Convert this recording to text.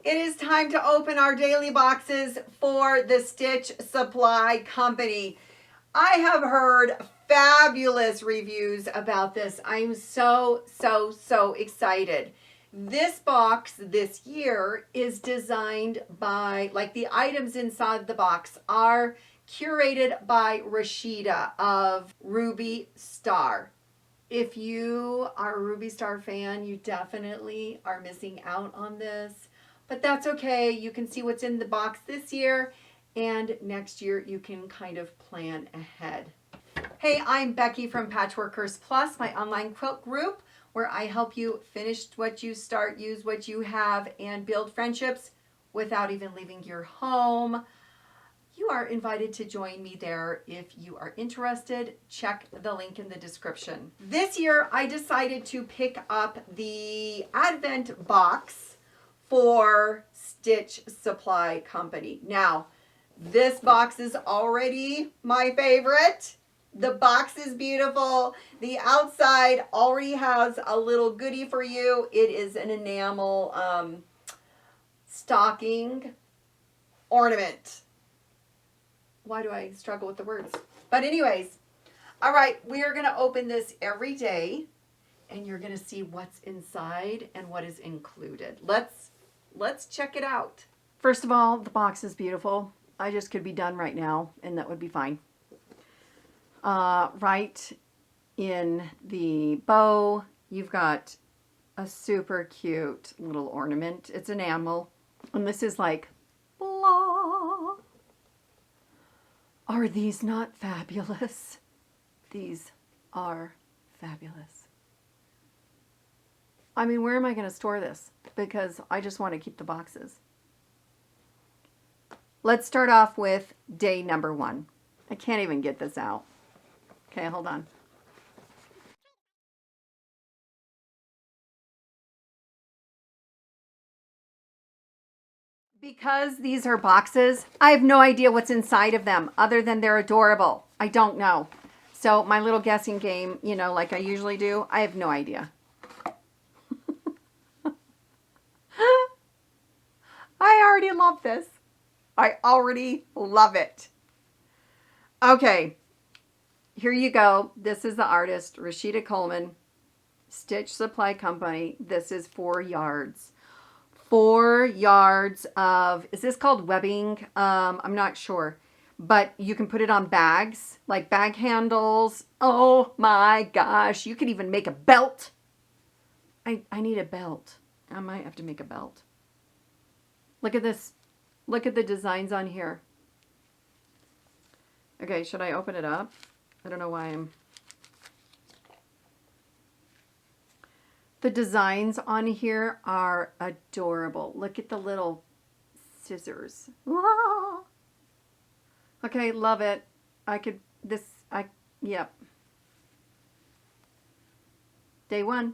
It is time to open our daily boxes for the Stitch Supply Company. I have heard fabulous reviews about this. I'm so excited. This box this year is designed by, like, the items inside the box are curated by Rashida of Ruby Star. If you are a Ruby Star fan, you definitely are missing out on this. But that's okay. You can see what's in the box this year, and next year you can kind of plan ahead. Hey, I'm Becky from Patchworkers Plus, my online quilt group, where I help you finish what you start, use what you have, and build friendships without even leaving your home. You are invited to join me there if you are interested. Check the link in the description. This year, I decided to pick up the Advent box for Stitch Supply Company. Now, this box is already my favorite. The box is beautiful. The outside already has a little goodie for you. It is an enamel stocking ornament. Why do I struggle with the words? But anyways, all right, we are going to open this every day, and you're going to see what's inside and what is included. Let's check it out. First of all, the box is beautiful. I just could be done right now, and that would be fine. Right in the bow, you've got a super cute little ornament. It's enamel, and this is like, blah. Are these not fabulous? These are fabulous. I mean, where am I going to store this? Because I just want to keep the boxes. Let's start off with day number 1. I can't even get this out. Okay, hold on. Because these are boxes, I have no idea what's inside of them other than they're adorable. I don't know. So my little guessing game, you know, like I usually do, I have no idea. I already love this. I already love it. Okay, here you go. This is the artist, Rashida Coleman, Stitch Supply Company. This is 4 yards. 4 yards of, is this called webbing? I'm not sure. But you can put it on bags, like bag handles. Oh my gosh, you could even make a belt. I need a belt. I might have to make a belt. Look at this. Look at the designs on here. Okay, should I open it up? I don't know why I'm... The designs on here are adorable. Look at the little scissors. Ah! Okay, love it. Yep. Day 1.